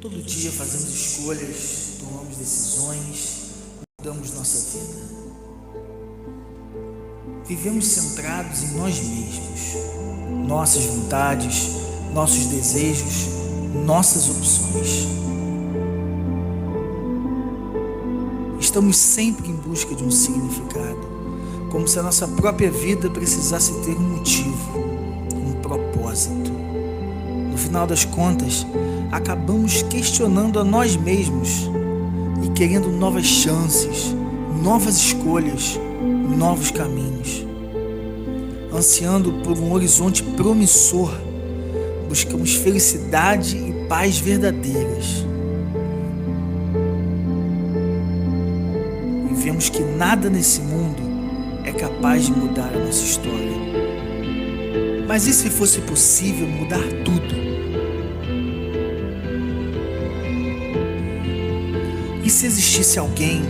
Todo dia fazemos escolhas, tomamos decisões, mudamos nossa vida. Vivemos centrados em nós mesmos, nossas vontades, nossos desejos, nossas opções. Estamos sempre em busca de um significado, como se a nossa própria vida precisasse ter um motivo, um propósito. No final das contas, acabamos questionando a nós mesmos e querendo novas chances, novas escolhas, novos caminhos. Ansiando por um horizonte promissor, buscamos felicidade e paz verdadeiras. E vemos que nada nesse mundo é capaz de mudar a nossa história. Mas e se fosse possível mudar tudo? E se existisse alguém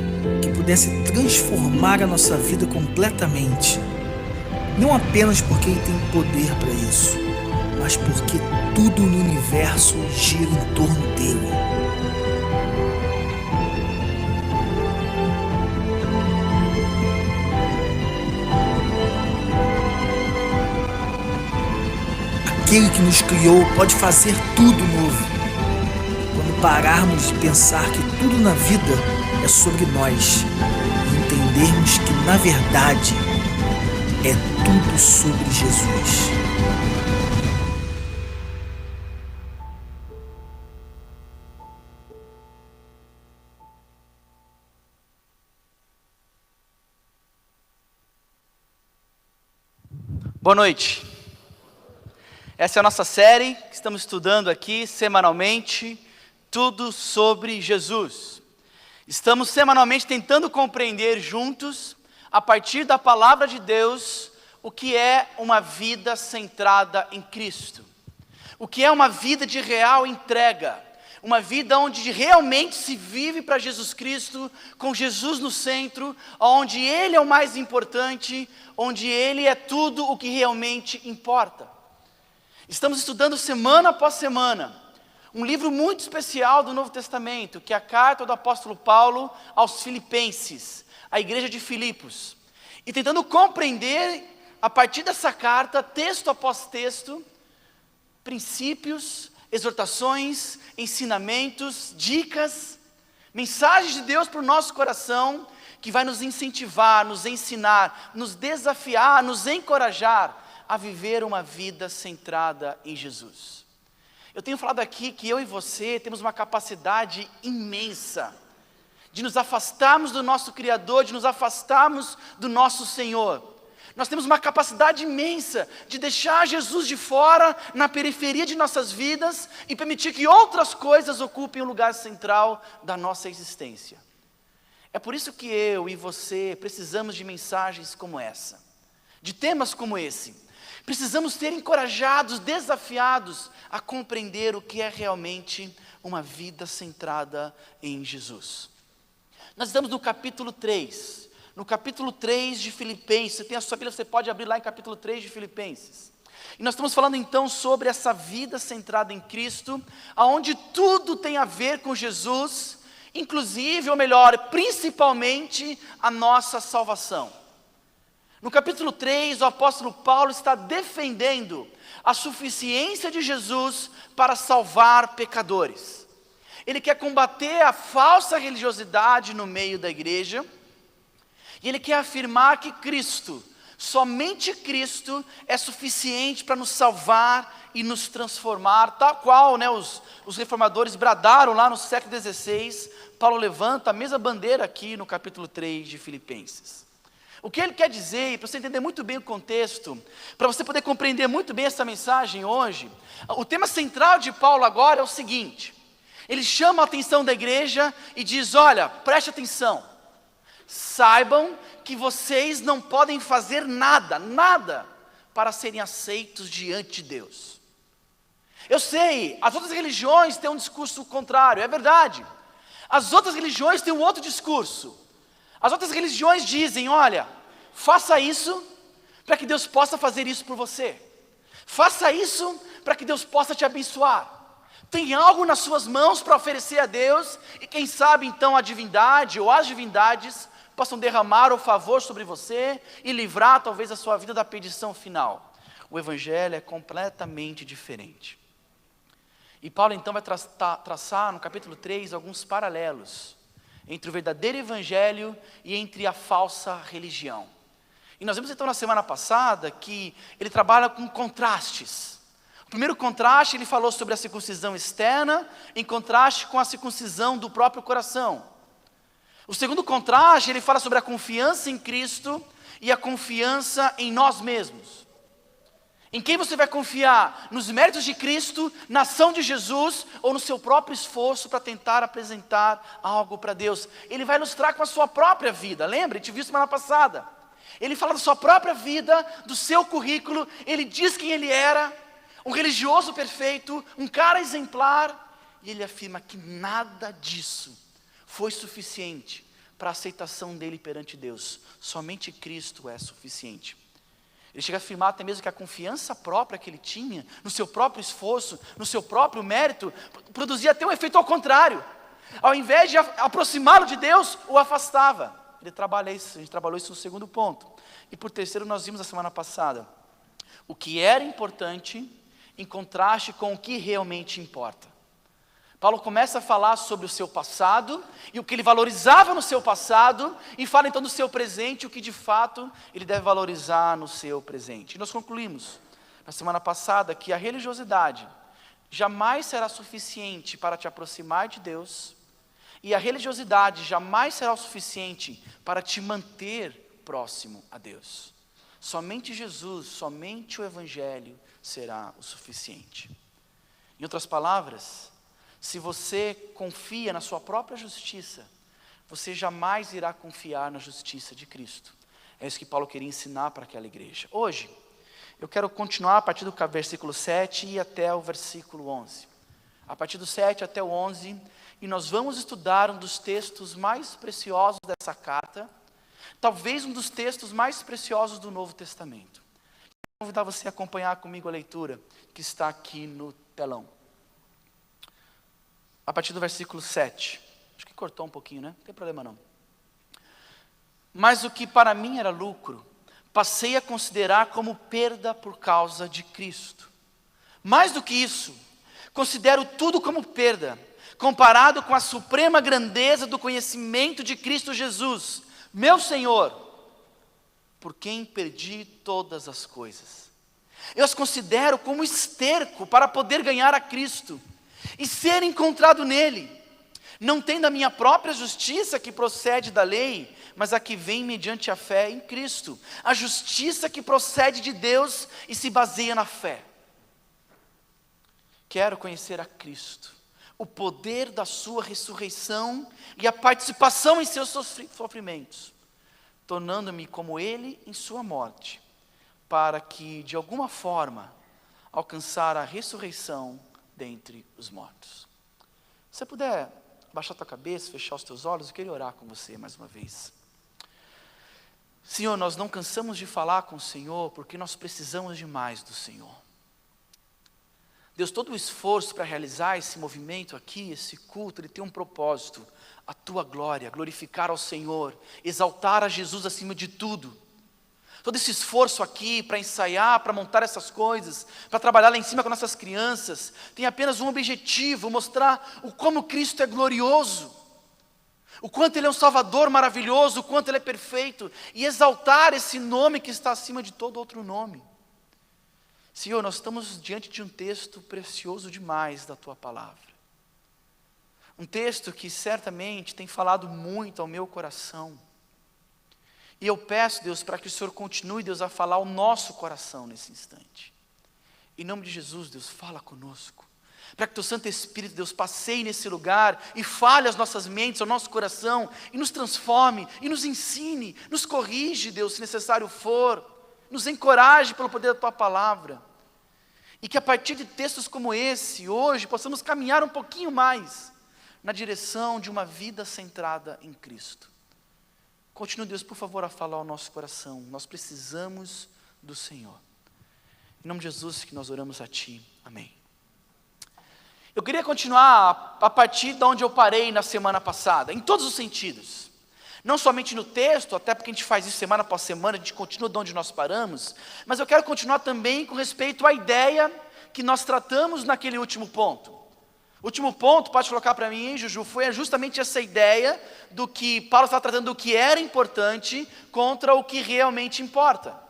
que pudesse transformar a nossa vida completamente? Não apenas porque ele tem poder para isso, mas porque tudo no universo gira em torno dele. Aquele que nos criou pode fazer tudo novo. Quando pararmos de pensar que tudo na vida é sobre nós e entendermos que, na verdade, é tudo sobre Jesus. Boa noite. Essa é a nossa série que estamos estudando aqui semanalmente, tudo sobre Jesus. Estamos semanalmente tentando compreender juntos, a partir da palavra de Deus, o que é uma vida centrada em Cristo. O que é uma vida de real entrega, uma vida onde realmente se vive para Jesus Cristo, com Jesus no centro, onde Ele é o mais importante, onde Ele é tudo o que realmente importa. Estamos estudando semana após semana um livro muito especial do Novo Testamento, que é a carta do apóstolo Paulo aos Filipenses, a igreja de Filipos, e tentando compreender, a partir dessa carta, texto após texto, princípios, exortações, ensinamentos, dicas, mensagens de Deus para o nosso coração, que vai nos incentivar, nos ensinar, nos desafiar, nos encorajar a viver uma vida centrada em Jesus. Eu tenho falado aqui que eu e você temos uma capacidade imensa de nos afastarmos do nosso Criador, de nos afastarmos do nosso Senhor. Nós temos uma capacidade imensa de deixar Jesus de fora, na periferia de nossas vidas, e permitir que outras coisas ocupem o lugar central da nossa existência. É por isso que eu e você precisamos de mensagens como essa, de temas como esse. Precisamos ser encorajados, desafiados a compreender o que é realmente uma vida centrada em Jesus. Nós estamos no capítulo 3. No capítulo 3 de Filipenses. Você tem a sua Bíblia, você pode abrir lá em capítulo 3 de Filipenses. E nós estamos falando então sobre essa vida centrada em Cristo, onde tudo tem a ver com Jesus, inclusive, ou melhor, principalmente a nossa salvação. No capítulo 3, o apóstolo Paulo está defendendo a suficiência de Jesus para salvar pecadores. Ele quer combater a falsa religiosidade no meio da igreja, e ele quer afirmar que Cristo, somente Cristo, é suficiente para nos salvar e nos transformar, tal qual os reformadores bradaram lá no século XVI. Paulo levanta a mesma bandeira aqui no capítulo 3 de Filipenses. O que ele quer dizer, e para você entender muito bem o contexto, para você poder compreender muito bem essa mensagem hoje, o tema central de Paulo agora é o seguinte: ele chama a atenção da igreja e diz: olha, preste atenção, saibam que vocês não podem fazer nada para serem aceitos diante de Deus. Eu sei, as outras religiões têm um discurso contrário, é verdade. As outras religiões têm um outro discurso. As outras religiões dizem: olha, faça isso para que Deus possa fazer isso por você. Faça isso para que Deus possa te abençoar. Tem algo nas suas mãos para oferecer a Deus, e quem sabe então a divindade ou as divindades possam derramar o favor sobre você e livrar talvez a sua vida da perdição final. O Evangelho é completamente diferente. E Paulo então vai traçar no capítulo 3 alguns paralelos entre o verdadeiro Evangelho e entre a falsa religião. E nós vimos então na semana passada que ele trabalha com contrastes. O primeiro contraste, ele falou sobre a circuncisão externa, em contraste com a circuncisão do próprio coração. O segundo contraste, ele fala sobre a confiança em Cristo e a confiança em nós mesmos. Em quem você vai confiar? Nos méritos de Cristo, na ação de Jesus, ou no seu próprio esforço para tentar apresentar algo para Deus? Ele vai ilustrar com a sua própria vida. Lembra? A gente viu semana passada. Ele fala da sua própria vida, do seu currículo. Ele diz quem ele era, um religioso perfeito, um cara exemplar. E ele afirma que nada disso foi suficiente para a aceitação dele perante Deus. Somente Cristo é suficiente. Ele chega a afirmar até mesmo que a confiança própria que ele tinha, no seu próprio esforço, no seu próprio mérito, produzia até um efeito ao contrário. Ao invés de aproximá-lo de Deus, o afastava. A gente trabalhou isso no segundo ponto. E por terceiro, nós vimos na semana passada o que era importante em contraste com o que realmente importa. Paulo começa a falar sobre o seu passado e o que ele valorizava no seu passado, e fala então do seu presente, o que de fato ele deve valorizar no seu presente. E nós concluímos na semana passada que a religiosidade jamais será suficiente para te aproximar de Deus, e a religiosidade jamais será o suficiente para te manter próximo a Deus. Somente Jesus, somente o Evangelho será o suficiente. Em outras palavras, se você confia na sua própria justiça, você jamais irá confiar na justiça de Cristo. É isso que Paulo queria ensinar para aquela igreja. Hoje, eu quero continuar a partir do versículo 7 e até o versículo 11. A partir do 7 até o 11, e nós vamos estudar um dos textos mais preciosos dessa carta, talvez um dos textos mais preciosos do Novo Testamento. Vou convidar você a acompanhar comigo a leitura que está aqui no telão. A partir do versículo 7. Acho que cortou um pouquinho, né? Não tem problema não. Mas o que para mim era lucro, passei a considerar como perda por causa de Cristo. Mais do que isso, considero tudo como perda, comparado com a suprema grandeza do conhecimento de Cristo Jesus, meu Senhor, por quem perdi todas as coisas. Eu as considero como esterco para poder ganhar a Cristo e ser encontrado nele, não tendo a minha própria justiça que procede da lei, mas a que vem mediante a fé em Cristo, a justiça que procede de Deus e se baseia na fé. Quero conhecer a Cristo, o poder da sua ressurreição e a participação em seus sofrimentos, tornando-me como ele em sua morte, para que de alguma forma alcançar a ressurreição dentre os mortos. Se você puder baixar a tua cabeça, fechar os teus olhos, eu queria orar com você mais uma vez. Senhor, nós não cansamos de falar com o Senhor, porque nós precisamos demais do Senhor. Deus, todo o esforço para realizar esse movimento aqui, esse culto, ele tem um propósito, a tua glória, glorificar ao Senhor, exaltar a Jesus acima de tudo. Todo esse esforço aqui para ensaiar, para montar essas coisas, para trabalhar lá em cima com nossas crianças, tem apenas um objetivo: mostrar o como Cristo é glorioso, o quanto Ele é um Salvador maravilhoso, o quanto Ele é perfeito, e exaltar esse nome que está acima de todo outro nome. Senhor, nós estamos diante de um texto precioso demais da Tua Palavra. Um texto que certamente tem falado muito ao meu coração. E eu peço, Deus, para que o Senhor continue, Deus, a falar ao nosso coração nesse instante. Em nome de Jesus, Deus, fala conosco. Para que Teu Santo Espírito, Deus, passeie nesse lugar e fale às nossas mentes, ao nosso coração, e nos transforme, e nos ensine, nos corrige, Deus, se necessário for, nos encoraje pelo poder da Tua Palavra. E que a partir de textos como esse, hoje, possamos caminhar um pouquinho mais na direção de uma vida centrada em Cristo. Continue, Deus, por favor, a falar ao nosso coração. Nós precisamos do Senhor. Em nome de Jesus que nós oramos a Ti. Amém. Eu queria continuar a partir de onde eu parei na semana passada, em todos os sentidos. Não somente no texto, até porque a gente faz isso semana após semana, a gente continua de onde nós paramos, mas eu quero continuar também com respeito à ideia que nós tratamos naquele último ponto. O último ponto, pode colocar para mim, hein, Juju, foi justamente essa ideia do que Paulo estava tratando do que era importante contra o que realmente importa.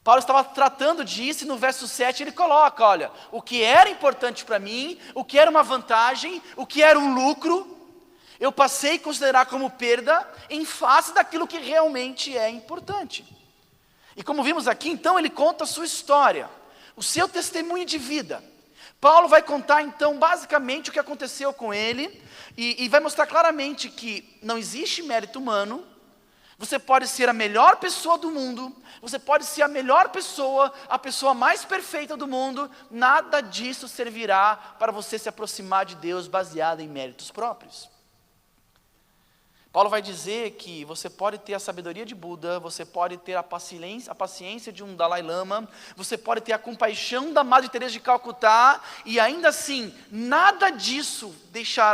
Paulo estava tratando disso e no verso 7 ele coloca, olha, o que era importante para mim, o que era uma vantagem, o que era um lucro, eu passei a considerar como perda em face daquilo que realmente é importante. E como vimos aqui, então ele conta a sua história, o seu testemunho de vida. Paulo vai contar então basicamente o que aconteceu com ele e vai mostrar claramente que não existe mérito humano. Você pode ser a melhor pessoa do mundo, você pode ser a melhor pessoa, a pessoa mais perfeita do mundo, nada disso servirá para você se aproximar de Deus baseado em méritos próprios. Paulo vai dizer que você pode ter a sabedoria de Buda, você pode ter a paciência de um Dalai Lama, você pode ter a compaixão da Madre Teresa de Calcutá, e ainda assim, nada disso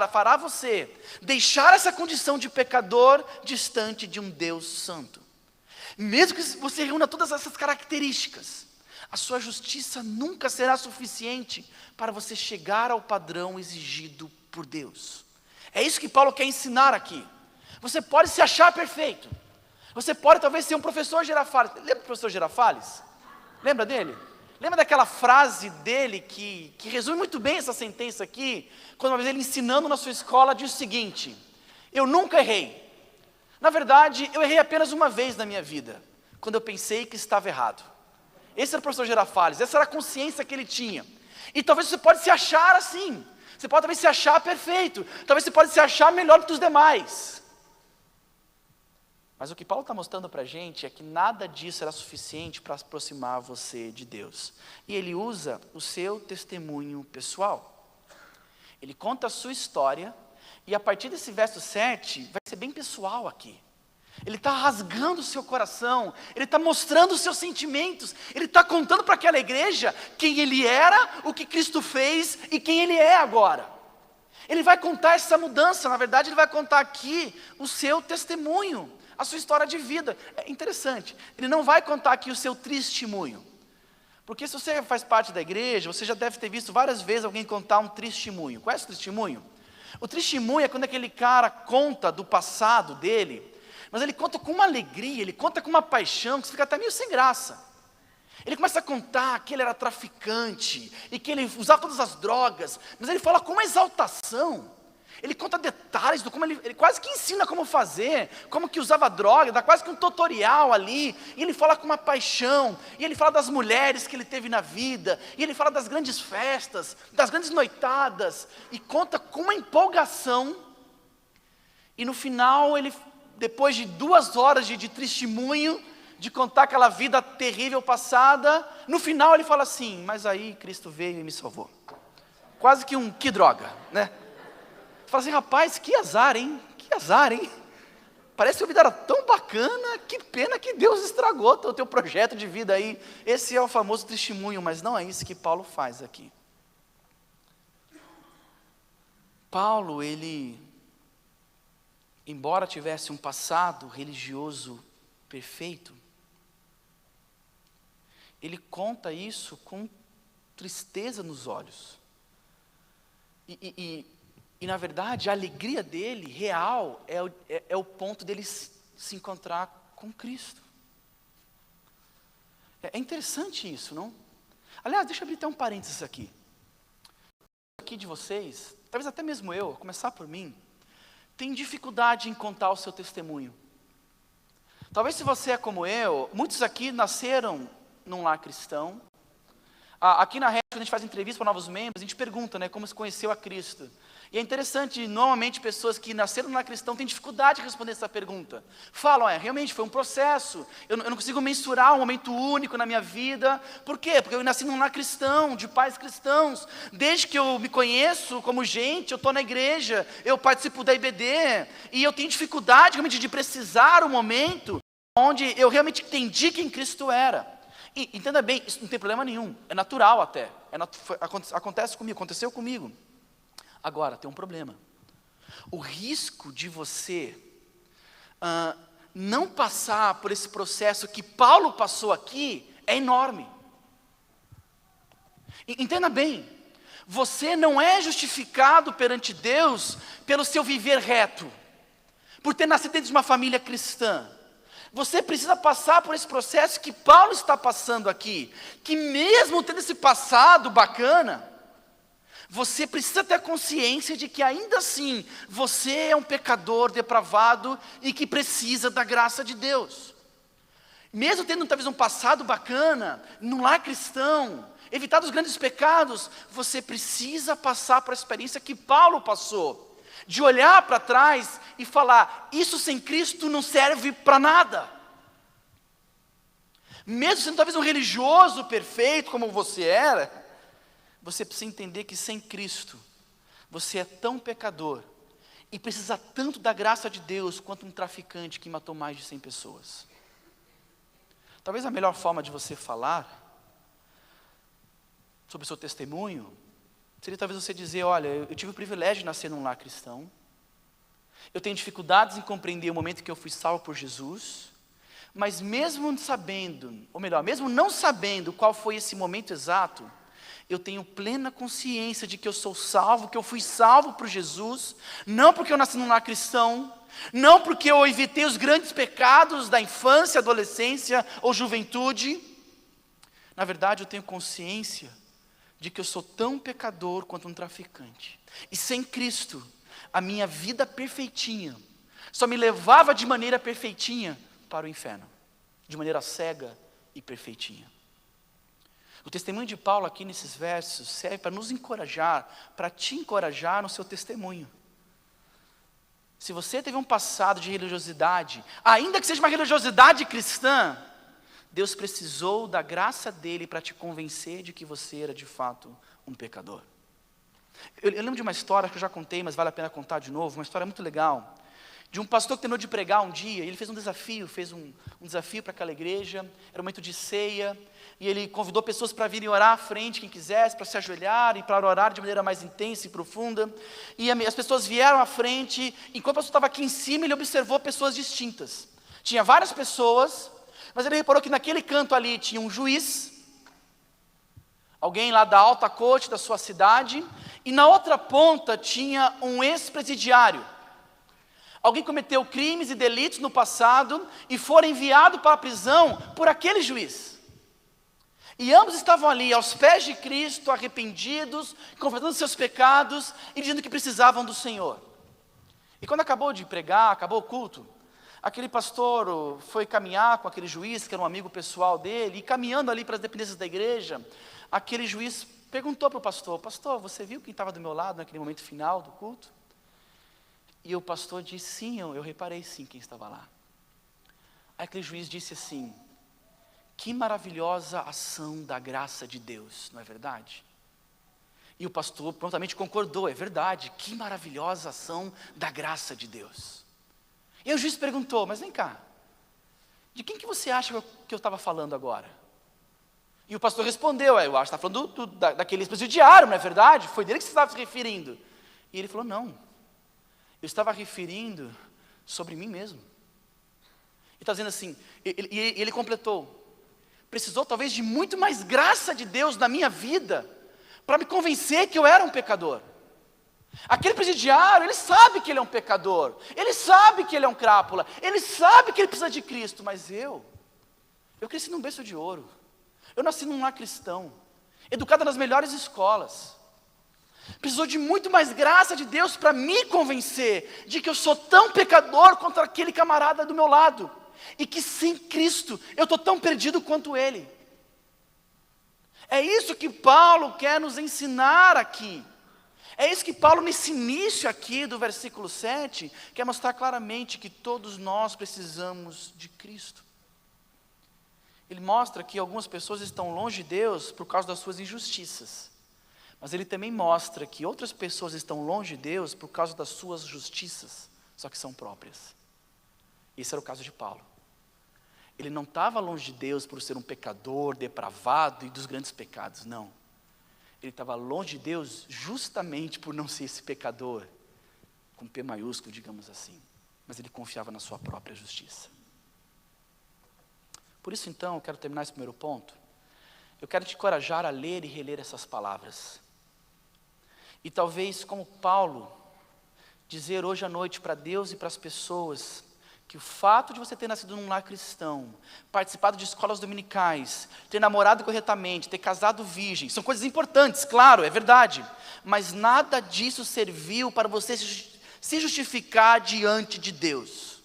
fará você deixar essa condição de pecador distante de um Deus santo. Mesmo que você reúna todas essas características, a sua justiça nunca será suficiente para você chegar ao padrão exigido por Deus. É isso que Paulo quer ensinar aqui. Você pode se achar perfeito. Você pode talvez ser um professor Girafales. Lembra do professor Girafales? Lembra dele? Lembra daquela frase dele que resume muito bem essa sentença aqui? Quando uma vez ele ensinando na sua escola diz o seguinte: eu nunca errei. Na verdade, eu errei apenas uma vez na minha vida, quando eu pensei que estava errado. Esse era o professor Girafales, essa era a consciência que ele tinha. E talvez você pode se achar assim. Você pode talvez se achar perfeito. Talvez você pode se achar melhor que os demais. Mas o que Paulo está mostrando para a gente é que nada disso era suficiente para aproximar você de Deus. E ele usa o seu testemunho pessoal. Ele conta a sua história, e a partir desse verso 7, vai ser bem pessoal aqui. Ele está rasgando o seu coração, ele está mostrando os seus sentimentos, ele está contando para aquela igreja quem ele era, o que Cristo fez e quem ele é agora. Ele vai contar essa mudança, na verdade ele vai contar aqui o seu testemunho, a sua história de vida. É interessante, ele não vai contar aqui o seu testemunho, porque se você faz parte da igreja, você já deve ter visto várias vezes alguém contar um testemunho. Qual é esse testemunho? O testemunho é quando aquele cara conta do passado dele, mas ele conta com uma alegria, ele conta com uma paixão, que você fica até meio sem graça. Ele começa a contar que ele era traficante, e que ele usava todas as drogas, mas ele fala com uma exaltação. Ele conta detalhes do como ele quase que ensina como fazer, como que usava droga, dá quase que um tutorial ali, e ele fala com uma paixão, e ele fala das mulheres que ele teve na vida, e ele fala das grandes festas, das grandes noitadas, e conta com uma empolgação, e no final, depois de 2 horas de testemunho, de contar aquela vida terrível passada, no final ele fala assim: mas aí Cristo veio e me salvou. Quase que que droga, né? Fala assim: rapaz, que azar, hein? Que azar, hein? Parece que a vida era tão bacana, que pena que Deus estragou o teu projeto de vida aí. Esse é o famoso testemunho, mas não é isso que Paulo faz aqui. Paulo, embora tivesse um passado religioso perfeito, ele conta isso com tristeza nos olhos. E na verdade, a alegria dele, real, é o ponto dele se encontrar com Cristo. É interessante isso, não? Aliás, deixa eu abrir até um parênteses aqui. Aqui de vocês, talvez até mesmo eu, a começar por mim, tem dificuldade em contar o seu testemunho. Talvez se você é como eu, muitos aqui nasceram num lar cristão. Aqui na rede, quando a gente faz entrevista para novos membros, a gente pergunta, né, como se conheceu a Cristo. E é interessante, normalmente pessoas que nasceram no lar cristão têm dificuldade de responder essa pergunta. Falam, realmente foi um processo, eu não consigo mensurar um momento único na minha vida. Por quê? Porque eu nasci num lar cristão, de pais cristãos. Desde que eu me conheço como gente, eu estou na igreja, eu participo da IBD, e eu tenho dificuldade realmente de precisar o momento onde eu realmente entendi quem Cristo era. E entenda bem, isso não tem problema nenhum, é natural até, acontece comigo, aconteceu comigo. Agora, tem um problema. O risco de você não passar por esse processo que Paulo passou aqui é enorme. Entenda bem, você não é justificado perante Deus pelo seu viver reto, por ter nascido dentro de uma família cristã. Você precisa passar por esse processo que Paulo está passando aqui, que mesmo tendo esse passado bacana, você precisa ter a consciência de que ainda assim, você é um pecador depravado e que precisa da graça de Deus. Mesmo tendo talvez um passado bacana, num lar cristão, evitado os grandes pecados, você precisa passar por a experiência que Paulo passou, de olhar para trás e falar, isso sem Cristo não serve para nada. Mesmo sendo talvez um religioso perfeito como você era, você precisa entender que sem Cristo, você é tão pecador e precisa tanto da graça de Deus quanto um traficante que matou mais de 100 pessoas. Talvez a melhor forma de você falar sobre o seu testemunho seria talvez você dizer, olha, eu tive o privilégio de nascer num lar cristão, eu tenho dificuldades em compreender o momento que eu fui salvo por Jesus, mas mesmo sabendo, ou melhor, mesmo não sabendo qual foi esse momento exato, eu tenho plena consciência de que eu sou salvo, que eu fui salvo por Jesus, não porque eu nasci num lar cristão, não porque eu evitei os grandes pecados da infância, adolescência ou juventude. Na verdade, eu tenho consciência de que eu sou tão pecador quanto um traficante. E sem Cristo, a minha vida perfeitinha só me levava de maneira perfeitinha para o inferno, de maneira cega e perfeitinha. O testemunho de Paulo aqui nesses versos serve para nos encorajar, para te encorajar no seu testemunho. Se você teve um passado de religiosidade, ainda que seja uma religiosidade cristã, Deus precisou da graça dele para te convencer de que você era de fato um pecador. Eu lembro de uma história que eu já contei, mas vale a pena contar de novo, uma história muito legal, de um pastor que terminou de pregar um dia, ele fez um desafio para aquela igreja, era um momento de ceia, e ele convidou pessoas para virem orar à frente, quem quisesse, para se ajoelhar e para orar de maneira mais intensa e profunda, e as pessoas vieram à frente, enquanto o pastor estava aqui em cima, ele observou pessoas distintas, tinha várias pessoas, mas ele reparou que naquele canto ali tinha um juiz, alguém lá da alta corte da sua cidade, e na outra ponta tinha um ex-presidiário, alguém cometeu crimes e delitos no passado e foi enviado para a prisão por aquele juiz. E ambos estavam ali aos pés de Cristo, arrependidos, confessando seus pecados e dizendo que precisavam do Senhor. E quando acabou de pregar, acabou o culto, aquele pastor foi caminhar com aquele juiz, que era um amigo pessoal dele, e caminhando ali para as dependências da igreja, aquele juiz perguntou para o pastor, pastor, você viu quem estava do meu lado naquele momento final do culto? E o pastor disse, sim, eu reparei sim quem estava lá. Aí aquele juiz disse assim, que maravilhosa ação da graça de Deus, não é verdade? E o pastor prontamente concordou, é verdade, que maravilhosa ação da graça de Deus. E o juiz perguntou, mas vem cá, de quem que você acha que eu estava falando agora? E o pastor respondeu, eu acho que está falando daquele ex-presidiário, não é verdade? Foi dele que você estava se referindo. E ele falou, não. Eu estava referindo sobre mim mesmo. Ele está dizendo assim, ele completou, precisou talvez de muito mais graça de Deus na minha vida, para me convencer que eu era um pecador. Aquele presidiário, ele sabe que ele é um pecador, ele sabe que ele é um crápula, ele sabe que ele precisa de Cristo, mas eu cresci num berço de ouro, eu nasci num lar cristão, educado nas melhores escolas, precisou de muito mais graça de Deus para me convencer de que eu sou tão pecador quanto aquele camarada do meu lado, e que sem Cristo eu estou tão perdido quanto ele. É isso que Paulo quer nos ensinar aqui. É isso que Paulo, nesse início aqui do versículo 7, quer mostrar claramente que todos nós precisamos de Cristo. Ele mostra que algumas pessoas estão longe de Deus por causa das suas injustiças. Mas ele também mostra que outras pessoas estão longe de Deus por causa das suas justiças, só que são próprias. Esse era o caso de Paulo. Ele não estava longe de Deus por ser um pecador, depravado e dos grandes pecados, não. Ele estava longe de Deus justamente por não ser esse pecador, com P maiúsculo, digamos assim. Mas ele confiava na sua própria justiça. Por isso, então, eu quero terminar esse primeiro ponto. Eu quero te encorajar a ler e reler essas palavras. E talvez, como Paulo, dizer hoje à noite para Deus e para as pessoas que o fato de você ter nascido num lar cristão, participado de escolas dominicais, ter namorado corretamente, ter casado virgem, são coisas importantes, claro, é verdade, mas nada disso serviu para você se justificar diante de Deus.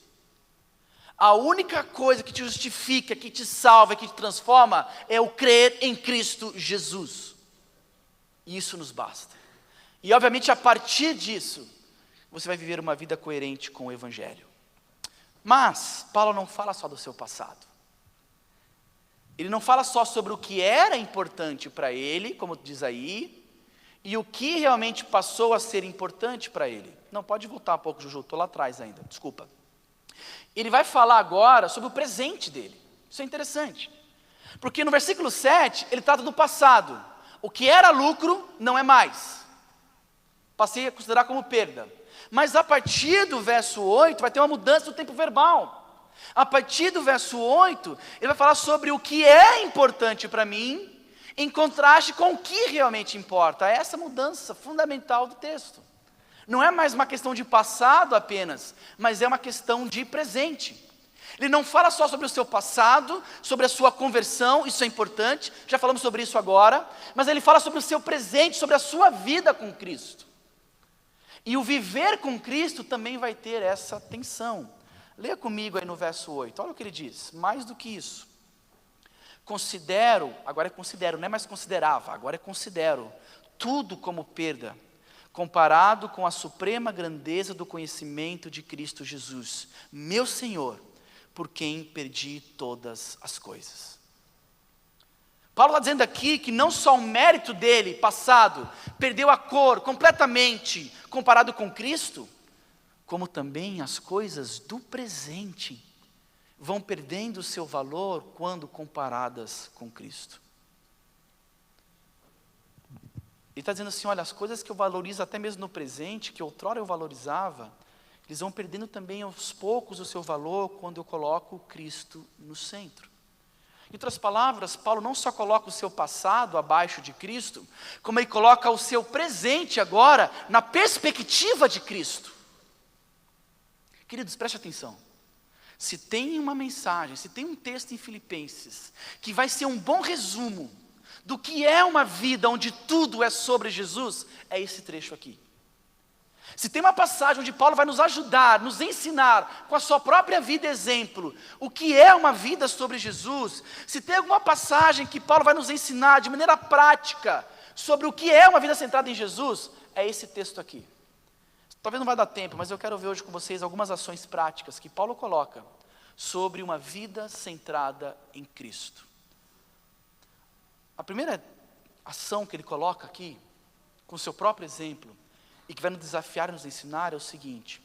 A única coisa que te justifica, que te salva, que te transforma, é o crer em Cristo Jesus. E isso nos basta. E obviamente a partir disso, você vai viver uma vida coerente com o Evangelho. Mas, Paulo não fala só do seu passado. Ele não fala só sobre o que era importante para ele, como diz aí, e o que realmente passou a ser importante para ele. Não, pode voltar um pouco, Juju, estou lá atrás ainda, desculpa. Ele vai falar agora sobre o presente dele. Isso é interessante. Porque no versículo 7, ele trata do passado. O que era lucro, não é mais. Passei a considerar como perda. Mas a partir do verso 8, vai ter uma mudança do tempo verbal. A partir do verso 8, ele vai falar sobre o que é importante para mim, em contraste com o que realmente importa. É essa mudança fundamental do texto. Não é mais uma questão de passado apenas, mas é uma questão de presente. Ele não fala só sobre o seu passado, sobre a sua conversão, isso é importante, já falamos sobre isso agora, mas ele fala sobre o seu presente, sobre a sua vida com Cristo. E o viver com Cristo também vai ter essa tensão. Leia comigo aí no verso 8, olha o que ele diz. Mais do que isso. Considero, agora é considero, não é mais considerava, agora é considero tudo como perda, comparado com a suprema grandeza do conhecimento de Cristo Jesus, meu Senhor, por quem perdi todas as coisas. Paulo está dizendo aqui que não só o mérito dele, passado, perdeu a cor completamente comparado com Cristo, como também as coisas do presente vão perdendo o seu valor quando comparadas com Cristo. Ele está dizendo assim, olha, as coisas que eu valorizo até mesmo no presente, que outrora eu valorizava, eles vão perdendo também aos poucos o seu valor quando eu coloco Cristo no centro. Em outras palavras, Paulo não só coloca o seu passado abaixo de Cristo, como ele coloca o seu presente agora na perspectiva de Cristo. Queridos, preste atenção. Se tem uma mensagem, se tem um texto em Filipenses, que vai ser um bom resumo do que é uma vida onde tudo é sobre Jesus, é esse trecho aqui. Se tem uma passagem onde Paulo vai nos ajudar, nos ensinar, com a sua própria vida exemplo, o que é uma vida sobre Jesus, se tem alguma passagem que Paulo vai nos ensinar de maneira prática, sobre o que é uma vida centrada em Jesus, é esse texto aqui. Talvez não vai dar tempo, mas eu quero ver hoje com vocês algumas ações práticas que Paulo coloca sobre uma vida centrada em Cristo. A primeira ação que ele coloca aqui, com o seu próprio exemplo, e que vai nos desafiar e nos ensinar é o seguinte: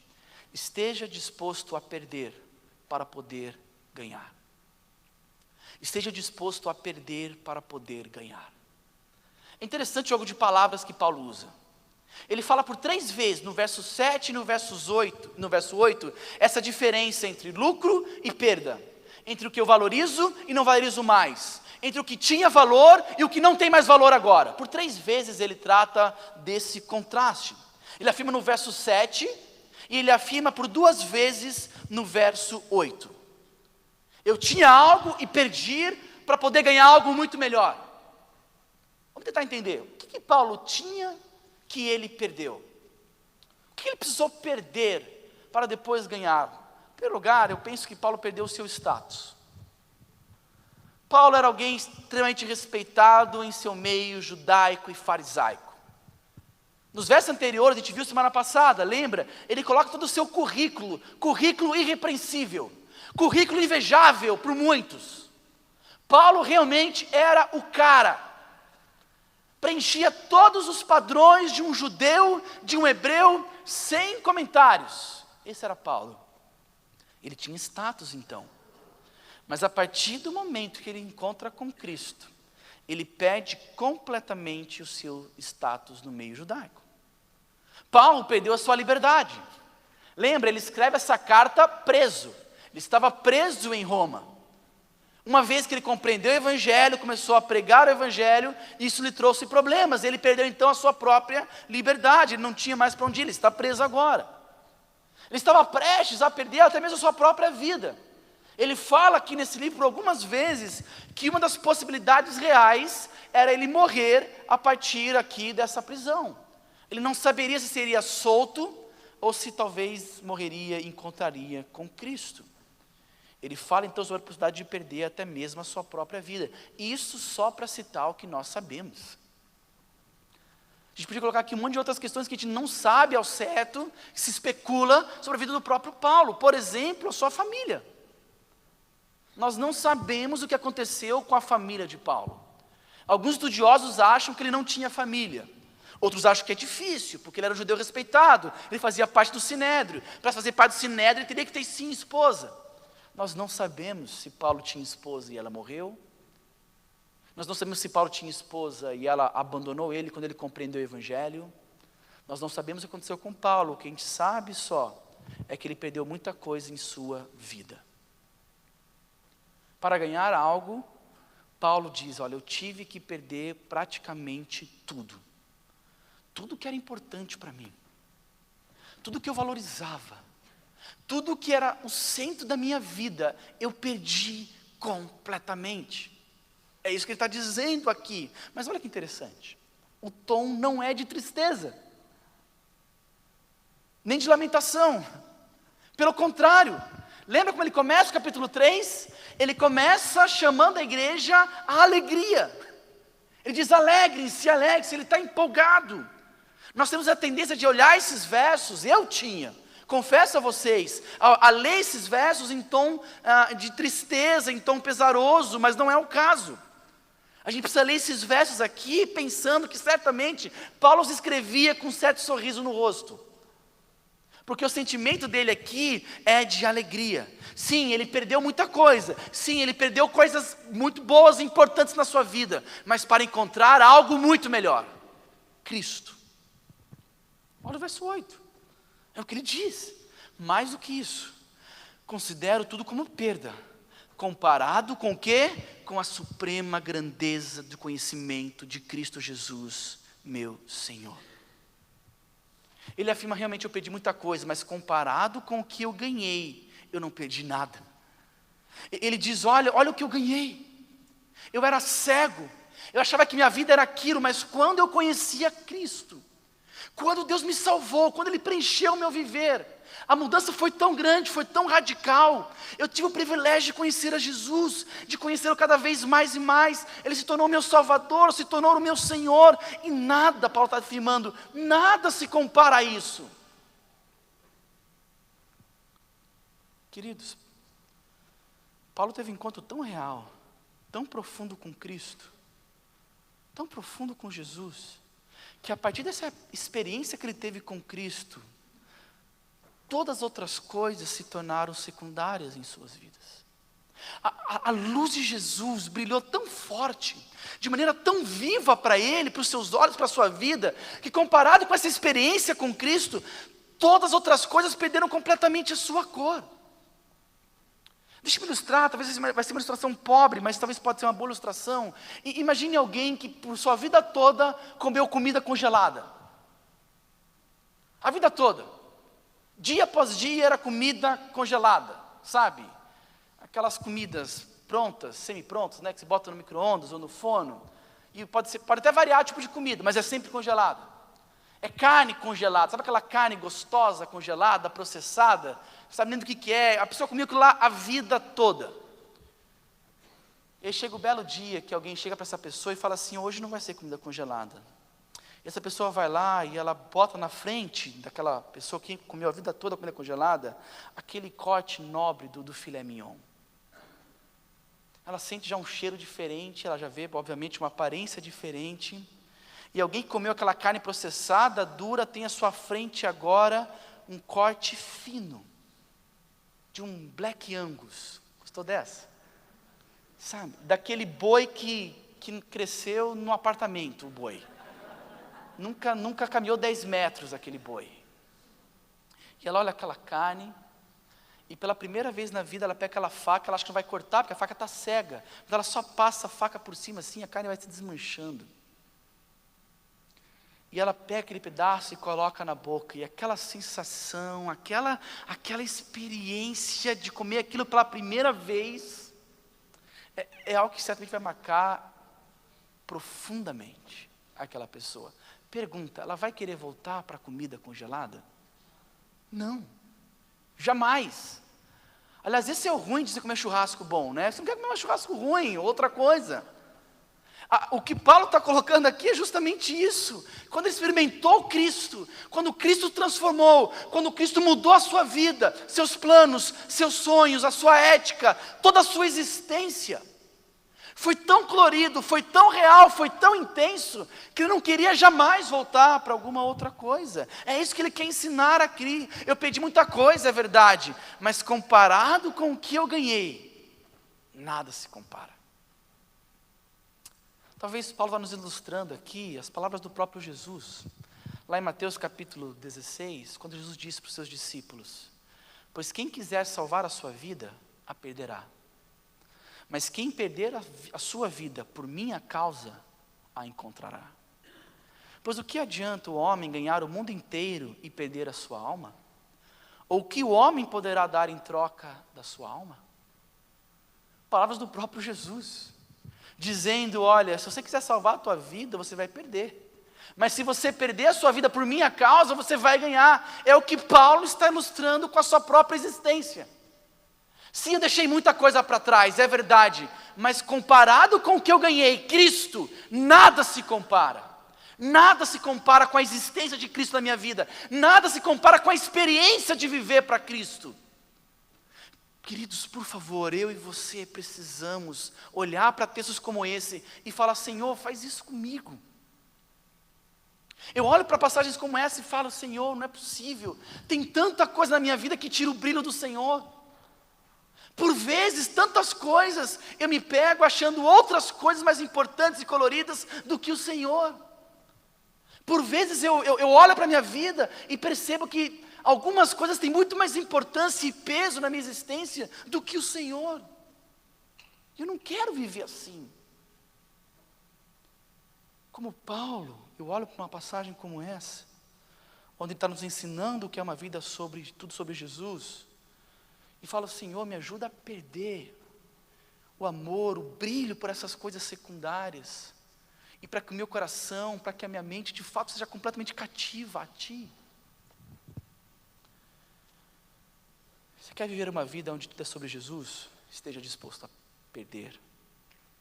esteja disposto a perder para poder ganhar. Esteja disposto a perder para poder ganhar. É interessante o jogo de palavras que Paulo usa. Ele fala por 3 vezes, no verso 7 e no verso 8, essa diferença entre lucro e perda. Entre o que eu valorizo e não valorizo mais. Entre o que tinha valor e o que não tem mais valor agora. Por 3 vezes ele trata desse contraste. Ele afirma no verso 7 e ele afirma por 2 vezes no verso 8. Eu tinha algo e perdi para poder ganhar algo muito melhor. Vamos tentar entender. O que Paulo tinha que ele perdeu? O que ele precisou perder para depois ganhar? Em primeiro lugar, eu penso que Paulo perdeu o seu status. Paulo era alguém extremamente respeitado em seu meio judaico e farisaico. Nos versos anteriores, a gente viu semana passada, lembra? Ele coloca todo o seu currículo irrepreensível, currículo invejável por muitos. Paulo realmente era o cara, preenchia todos os padrões de um judeu, de um hebreu, sem comentários. Esse era Paulo. Ele tinha status então. Mas a partir do momento que ele encontra com Cristo, ele perde completamente o seu status no meio judaico. Paulo perdeu a sua liberdade. Lembra, ele escreve essa carta preso. Ele estava preso em Roma. Uma vez que ele compreendeu o Evangelho, começou a pregar o Evangelho, isso lhe trouxe problemas. Ele perdeu então a sua própria liberdade, ele não tinha mais para onde ir, ele está preso agora. Ele estava prestes a perder até mesmo a sua própria vida. Ele fala aqui nesse livro algumas vezes que uma das possibilidades reais era ele morrer a partir aqui dessa prisão. Ele não saberia se seria solto ou se talvez morreria e encontraria com Cristo. Ele fala então sobre a possibilidade de perder até mesmo a sua própria vida. Isso só para citar o que nós sabemos. A gente podia colocar aqui um monte de outras questões que a gente não sabe ao certo, que se especula sobre a vida do próprio Paulo. Por exemplo, a sua família. Nós não sabemos o que aconteceu com a família de Paulo. Alguns estudiosos acham que ele não tinha família. Outros acham que é difícil, porque ele era um judeu respeitado. Ele fazia parte do Sinédrio. Para fazer parte do Sinédrio, ele teria que ter sim esposa. Nós não sabemos se Paulo tinha esposa e ela morreu. Nós não sabemos se Paulo tinha esposa e ela abandonou ele quando ele compreendeu o Evangelho. Nós não sabemos o que aconteceu com Paulo. O que a gente sabe só é que ele perdeu muita coisa em sua vida. Para ganhar algo, Paulo diz, olha, eu tive que perder praticamente tudo. Tudo que era importante para mim. Tudo que eu valorizava. Tudo que era o centro da minha vida, eu perdi completamente. É isso que ele está dizendo aqui. Mas olha que interessante. O tom não é de tristeza. Nem de lamentação. Pelo contrário. Lembra como ele começa o capítulo 3? Ele começa chamando a igreja à alegria. Ele diz, alegrem-se, ele está empolgado. Nós temos a tendência de olhar esses versos, eu tinha. Confesso a vocês, a ler esses versos em tom de tristeza, em tom pesaroso, mas não é o caso. A gente precisa ler esses versos aqui pensando que certamente Paulo os escrevia com um certo sorriso no rosto. Porque o sentimento dele aqui é de alegria. Sim, ele perdeu muita coisa. Sim, ele perdeu coisas muito boas e importantes na sua vida. Mas para encontrar algo muito melhor. Cristo. Olha o verso 8. É o que ele diz. Mais do que isso. Considero tudo como perda. Comparado com o quê? Com a suprema grandeza do conhecimento de Cristo Jesus, meu Senhor. Ele afirma, realmente eu perdi muita coisa, mas comparado com o que eu ganhei, eu não perdi nada. Ele diz, olha o que eu ganhei. Eu era cego, eu achava que minha vida era aquilo, mas quando eu conhecia Cristo, quando Deus me salvou, quando Ele preencheu o meu viver, a mudança foi tão grande, foi tão radical. Eu tive o privilégio de conhecer a Jesus, de conhecê-lo cada vez mais e mais. Ele se tornou o meu Salvador, se tornou o meu Senhor. E nada, Paulo está afirmando, nada se compara a isso. Queridos, Paulo teve um encontro tão real, tão profundo com Cristo, tão profundo com Jesus, que a partir dessa experiência que ele teve com Cristo, todas as outras coisas se tornaram secundárias em suas vidas. A luz de Jesus brilhou tão forte, de maneira tão viva para ele, para os seus olhos, para a sua vida, que comparado com essa experiência com Cristo, todas as outras coisas perderam completamente a sua cor. Deixa eu me ilustrar, talvez vai ser uma ilustração pobre, mas talvez pode ser uma boa ilustração. Imagine alguém que por sua vida toda comeu comida congelada. A vida toda. Dia após dia era comida congelada, sabe? Aquelas comidas prontas, semi-prontas, né? Que você bota no micro-ondas ou no forno. E pode até variar o tipo de comida, mas é sempre congelada. É carne congelada, sabe aquela carne gostosa, congelada, processada? Sabe nem do que é? A pessoa comia aquilo lá a vida toda. E aí chega o belo dia que alguém chega para essa pessoa e fala assim, hoje não vai ser comida congelada. E essa pessoa vai lá e ela bota na frente daquela pessoa que comeu a vida toda comida congelada, aquele corte nobre do filé mignon. Ela sente já um cheiro diferente, ela já vê, obviamente, uma aparência diferente. E alguém que comeu aquela carne processada, dura, tem à sua frente agora um corte fino, de um Black Angus. Gostou dessa? Sabe? Daquele boi que cresceu no apartamento, o boi. Nunca caminhou 10 metros aquele boi. E ela olha aquela carne, e pela primeira vez na vida ela pega aquela faca, ela acha que não vai cortar, porque a faca está cega. Mas ela só passa a faca por cima assim, a carne vai se desmanchando. E ela pega aquele pedaço e coloca na boca, e aquela sensação, aquela experiência de comer aquilo pela primeira vez, é algo que certamente vai marcar profundamente aquela pessoa. Pergunta, ela vai querer voltar para a comida congelada? Não, jamais. Aliás, esse é o ruim de você comer churrasco bom, né? Você não quer comer um churrasco ruim, outra coisa. O que Paulo está colocando aqui é justamente isso. Quando ele experimentou Cristo, quando Cristo transformou, quando Cristo mudou a sua vida, seus planos, seus sonhos, a sua ética, toda a sua existência, foi tão colorido, foi tão real, foi tão intenso, que ele não queria jamais voltar para alguma outra coisa. É isso que ele quer ensinar aqui. Eu perdi muita coisa, é verdade, mas comparado com o que eu ganhei, nada se compara. Talvez Paulo vá nos ilustrando aqui as palavras do próprio Jesus, lá em Mateus capítulo 16, quando Jesus disse para os seus discípulos: pois quem quiser salvar a sua vida, a perderá. Mas quem perder a sua vida por minha causa, a encontrará. Pois o que adianta o homem ganhar o mundo inteiro e perder a sua alma? Ou o que o homem poderá dar em troca da sua alma? Palavras do próprio Jesus, dizendo: olha, se você quiser salvar a tua vida, você vai perder. Mas se você perder a sua vida por minha causa, você vai ganhar. É o que Paulo está ilustrando com a sua própria existência. Sim, eu deixei muita coisa para trás, é verdade, mas comparado com o que eu ganhei, Cristo, nada se compara. Nada se compara com a existência de Cristo na minha vida. Nada se compara com a experiência de viver para Cristo. Queridos, por favor, eu e você precisamos olhar para textos como esse e falar: Senhor, faz isso comigo. Eu olho para passagens como essa e falo: Senhor, não é possível. Tem tanta coisa na minha vida que tira o brilho do Senhor. Por vezes, tantas coisas, eu me pego achando outras coisas mais importantes e coloridas do que o Senhor. Por vezes eu olho para a minha vida e percebo que algumas coisas têm muito mais importância e peso na minha existência do que o Senhor. Eu não quero viver assim. Como Paulo, eu olho para uma passagem como essa, onde ele está nos ensinando o que é uma vida tudo sobre Jesus, e falo: Senhor, me ajuda a perder o amor, o brilho por essas coisas secundárias, e para que o meu coração, para que a minha mente de fato seja completamente cativa a Ti. Você quer viver uma vida onde tudo é sobre Jesus? Esteja disposto a perder,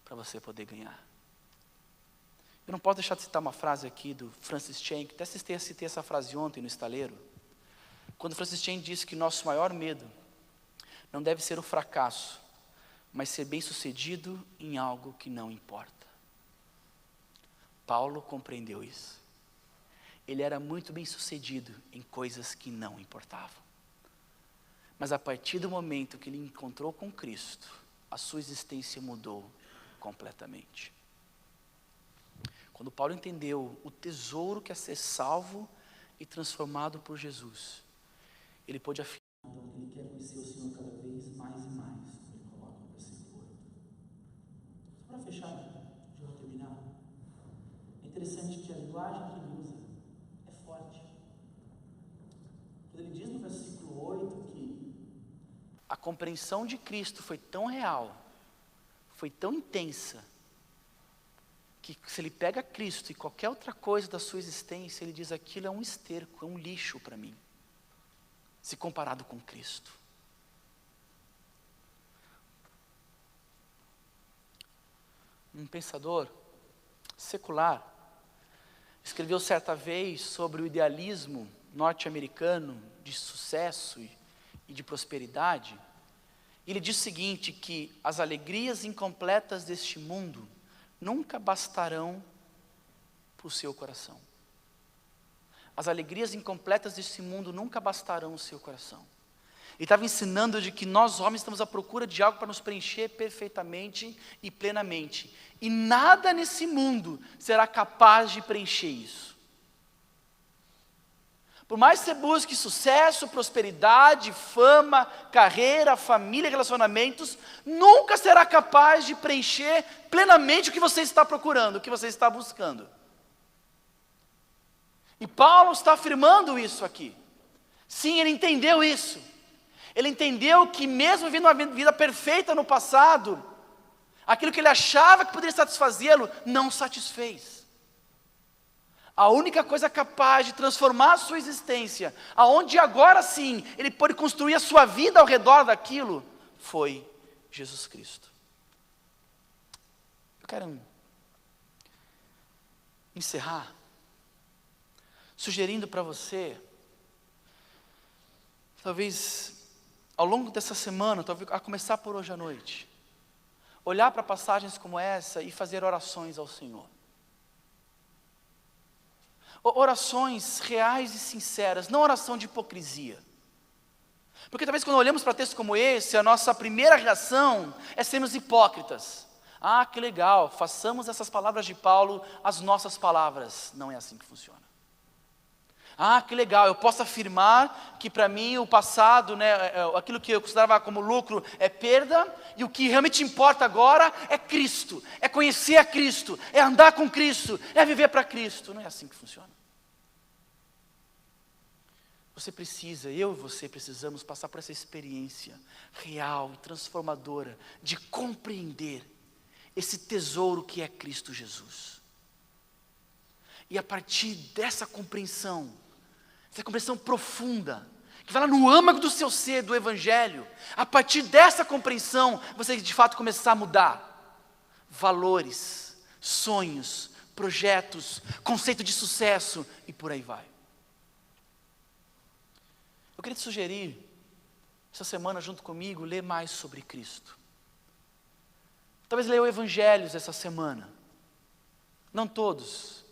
para você poder ganhar. Eu não posso deixar de citar uma frase aqui do Francis Chan, que até citei essa frase ontem no estaleiro, quando Francis Chan disse que nosso maior medo não deve ser o fracasso, mas ser bem-sucedido em algo que não importa. Paulo compreendeu isso. Ele era muito bem-sucedido em coisas que não importavam. Mas a partir do momento que ele encontrou com Cristo, a sua existência mudou completamente. Quando Paulo entendeu o tesouro que é ser salvo e transformado por Jesus, ele pôde afirmar que ele quer conhecer o Senhor cada vez mais e mais, quando ele coloca para ser morto. Só para fechar, já vou terminar. É interessante que a linguagem que ele usa é forte. Quando ele diz no versículo 8 que a compreensão de Cristo foi tão real, foi tão intensa, que se ele pega Cristo e qualquer outra coisa da sua existência, ele diz: aquilo é um esterco, é um lixo para mim, se comparado com Cristo. Um pensador secular escreveu certa vez sobre o idealismo norte-americano de sucesso e de prosperidade. Ele diz o seguinte, que as alegrias incompletas deste mundo nunca bastarão para o seu coração. As alegrias incompletas deste mundo nunca bastarão o seu coração. Ele estava ensinando de que nós homens estamos à procura de algo para nos preencher perfeitamente e plenamente. E nada nesse mundo será capaz de preencher isso. Por mais que você busque sucesso, prosperidade, fama, carreira, família, relacionamentos, nunca será capaz de preencher plenamente o que você está procurando, o que você está buscando. E Paulo está afirmando isso aqui. Sim, ele entendeu isso. Ele entendeu que mesmo vivendo uma vida perfeita no passado, aquilo que ele achava que poderia satisfazê-lo, não satisfez. A única coisa capaz de transformar a sua existência, aonde agora sim, ele pôde construir a sua vida ao redor daquilo, foi Jesus Cristo. Eu quero encerrar sugerindo para você, talvez ao longo dessa semana, talvez a começar por hoje à noite, olhar para passagens como essa e fazer orações ao Senhor. Orações reais e sinceras, não oração de hipocrisia. Porque talvez quando olhamos para textos como esse, a nossa primeira reação é sermos hipócritas. Ah, que legal, façamos essas palavras de Paulo as nossas palavras. Não é assim que funciona. Ah, que legal, eu posso afirmar que para mim o passado, aquilo que eu considerava como lucro é perda, e o que realmente importa agora é Cristo, é conhecer a Cristo, é andar com Cristo, é viver para Cristo. Não é assim que funciona. Você precisa, eu e você precisamos passar por essa experiência real e transformadora de compreender esse tesouro que é Cristo Jesus. E a partir dessa compreensão, essa compreensão profunda, que vai lá no âmago do seu ser, do Evangelho, a partir dessa compreensão, você de fato começar a mudar valores, sonhos, projetos, conceito de sucesso e por aí vai. Eu queria te sugerir, essa semana junto comigo, ler mais sobre Cristo. Talvez ler os Evangelhos essa semana, não todos,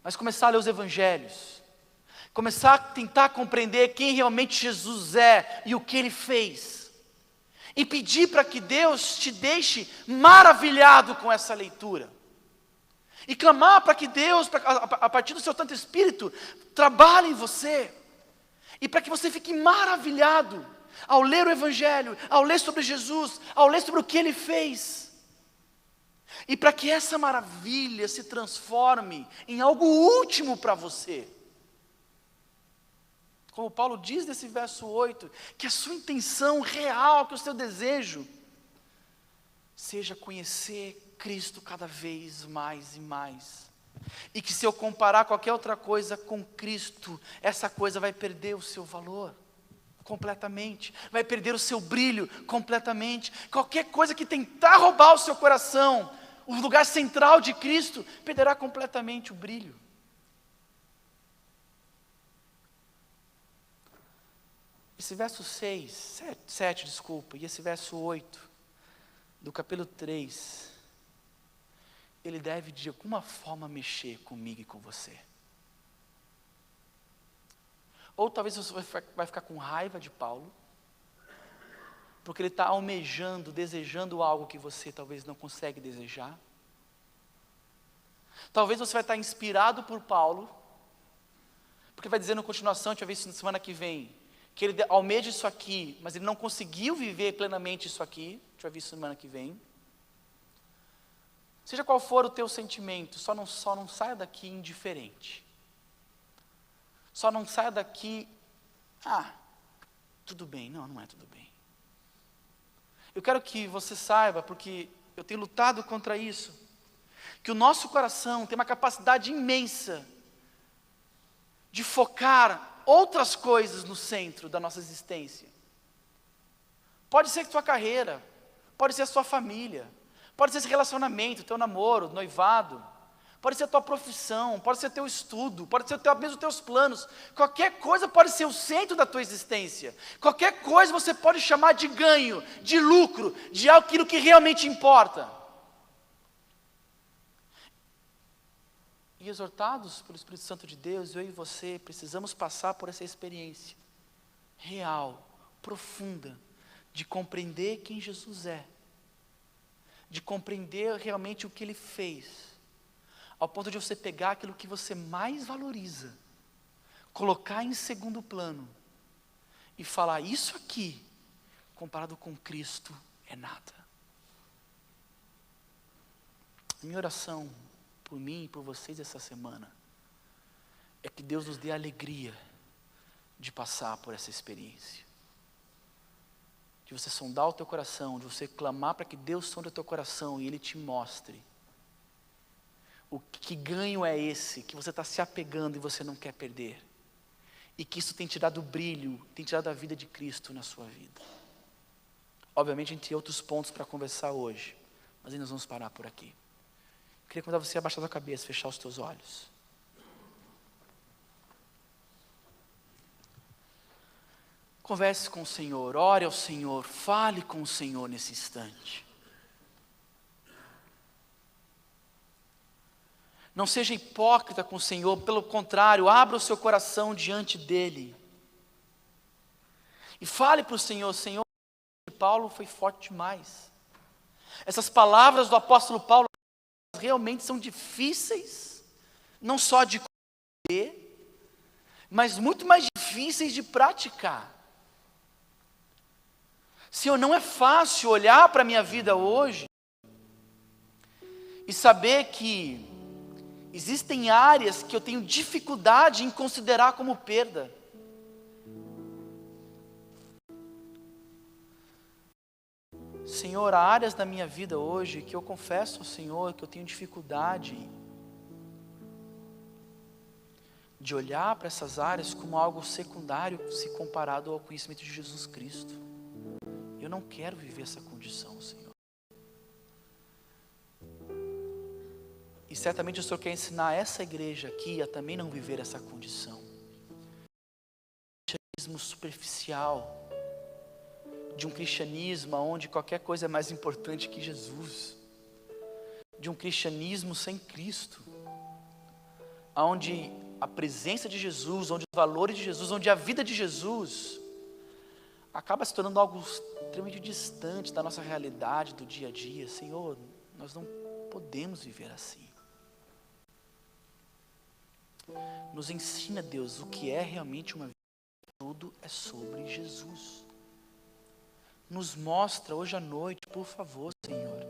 mas começar a ler os Evangelhos, começar a tentar compreender quem realmente Jesus é e o que Ele fez, e pedir para que Deus te deixe maravilhado com essa leitura, e clamar para que Deus, a partir do seu Santo Espírito, trabalhe em você, e para que você fique maravilhado ao ler o Evangelho, ao ler sobre Jesus, ao ler sobre o que Ele fez. E para que essa maravilha se transforme em algo último para você. Como Paulo diz nesse verso 8, que a sua intenção real, que o seu desejo, seja conhecer Cristo cada vez mais e mais. E que se eu comparar qualquer outra coisa com Cristo, essa coisa vai perder o seu valor completamente, vai perder o seu brilho completamente. Qualquer coisa que tentar roubar o seu coração, o lugar central de Cristo, perderá completamente o brilho. Esse verso 7, e esse verso 8, do capítulo 3, ele deve de alguma forma mexer comigo e com você. Ou talvez você vai ficar com raiva de Paulo, porque ele está almejando, desejando algo que você talvez não consegue desejar. Talvez você vai estar inspirado por Paulo, porque vai dizer na continuação, a gente vai ver isso na semana que vem, que ele almeja isso aqui, mas ele não conseguiu viver plenamente isso aqui. A gente vai ver isso semana que vem. Seja qual for o teu sentimento, só não saia daqui indiferente. Só não saia daqui, tudo bem. Não é tudo bem. Eu quero que você saiba, porque eu tenho lutado contra isso, que o nosso coração tem uma capacidade imensa de focar outras coisas no centro da nossa existência. Pode ser a sua carreira, pode ser a sua família, pode ser esse relacionamento, teu namoro, noivado, pode ser a tua profissão, pode ser teu estudo, pode ser mesmo os teus planos. Qualquer coisa pode ser o centro da tua existência. Qualquer coisa você pode chamar de ganho, de lucro, de aquilo que realmente importa. E exortados pelo Espírito Santo de Deus, eu e você precisamos passar por essa experiência real, profunda de compreender quem Jesus é, de compreender realmente o que Ele fez, ao ponto de você pegar aquilo que você mais valoriza, colocar em segundo plano e falar: isso aqui, comparado com Cristo, é nada. Minha oração por mim e por vocês essa semana é que Deus nos dê a alegria de passar por essa experiência, de você sondar o teu coração, de você clamar para que Deus sonde o teu coração e Ele te mostre o que ganho é esse que você está se apegando e você não quer perder, e que isso tem tirado o brilho, tem tirado a vida de Cristo na sua vida. Obviamente a gente tem outros pontos para conversar hoje, mas aí nós vamos parar por aqui. Queria convidar você a abaixar a sua cabeça, fechar os teus olhos. Converse com o Senhor, ore ao Senhor, fale com o Senhor nesse instante. Não seja hipócrita com o Senhor, pelo contrário, abra o seu coração diante dEle. E fale para o Senhor: Senhor, Paulo foi forte demais. Essas palavras do apóstolo Paulo realmente são difíceis, não só de compreender, mas muito mais difíceis de praticar. Senhor, não é fácil olhar para a minha vida hoje e saber que existem áreas que eu tenho dificuldade em considerar como perda. Senhor, há áreas da minha vida hoje que eu confesso ao Senhor que eu tenho dificuldade de olhar para essas áreas como algo secundário se comparado ao conhecimento de Jesus Cristo. Eu não quero viver essa condição, Senhor. E certamente o Senhor quer ensinar essa igreja aqui a também não viver essa condição. Um cristianismo superficial, de um cristianismo onde qualquer coisa é mais importante que Jesus, de um cristianismo sem Cristo, onde a presença de Jesus, onde os valores de Jesus, onde a vida de Jesus acaba se tornando algo extremamente distante da nossa realidade do dia a dia. Senhor, nós não podemos viver assim. Nos ensina, Deus, o que é realmente uma vida. Tudo é sobre Jesus. Nos mostra hoje à noite, por favor, Senhor,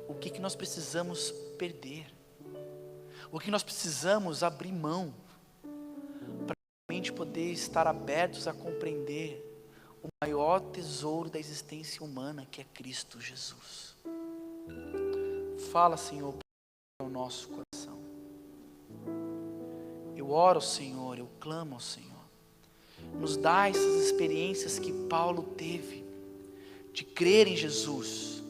o que nós precisamos perder, o que nós precisamos abrir mão, para realmente poder estar abertos a compreender o maior tesouro da existência humana, que é Cristo Jesus. Fala, Senhor, ao nosso coração. Eu oro ao Senhor, eu clamo ao Senhor. Nos dá essas experiências que Paulo teve, de crer em Jesus,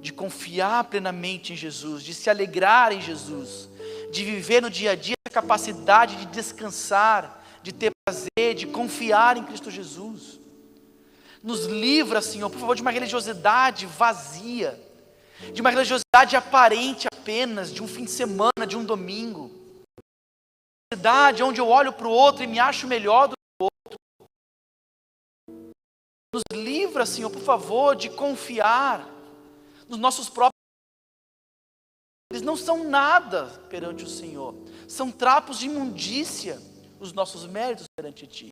de confiar plenamente em Jesus, de se alegrar em Jesus, de viver no dia a dia a capacidade de descansar, de ter prazer, de confiar em Cristo Jesus. Nos livra, Senhor, por favor, de uma religiosidade vazia, de uma religiosidade aparente apenas, de um fim de semana, de um domingo. Uma religiosidade onde eu olho para o outro e me acho melhor do que o outro. Nos livra, Senhor, por favor, de confiar nos nossos próprios. Eles não são nada perante o Senhor. São trapos de imundícia os nossos méritos perante Ti.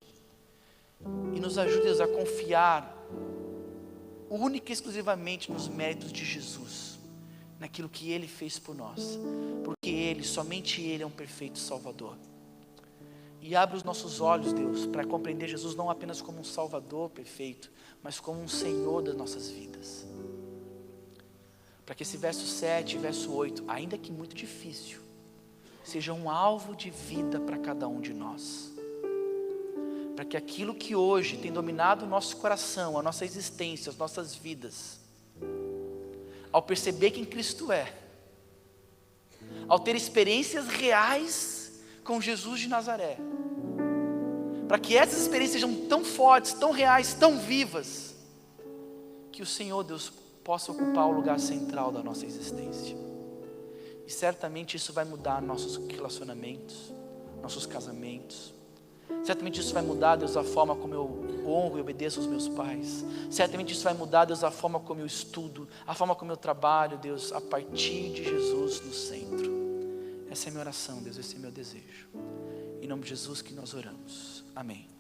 E nos ajude a confiar única e exclusivamente nos méritos de Jesus, naquilo que Ele fez por nós, porque Ele, somente Ele é um perfeito Salvador. E abre os nossos olhos, Deus, para compreender Jesus não apenas como um Salvador perfeito, mas como um Senhor das nossas vidas. Para que esse verso 7 e verso 8, ainda que muito difícil, seja um alvo de vida para cada um de nós. Para que aquilo que hoje tem dominado o nosso coração, a nossa existência, as nossas vidas, ao perceber quem Cristo é, ao ter experiências reais com Jesus de Nazaré, para que essas experiências sejam tão fortes, tão reais, tão vivas, que o Senhor, Deus, possa ocupar o lugar central da nossa existência. E certamente isso vai mudar nossos relacionamentos, nossos casamentos, Certamente isso vai mudar, Deus, a forma como eu honro e obedeço aos meus pais. Certamente isso vai mudar, Deus, a forma como eu estudo, a forma como eu trabalho, Deus, a partir de Jesus no centro. Essa é a minha oração, Deus, esse é o meu desejo. Em nome de Jesus que nós oramos. Amém.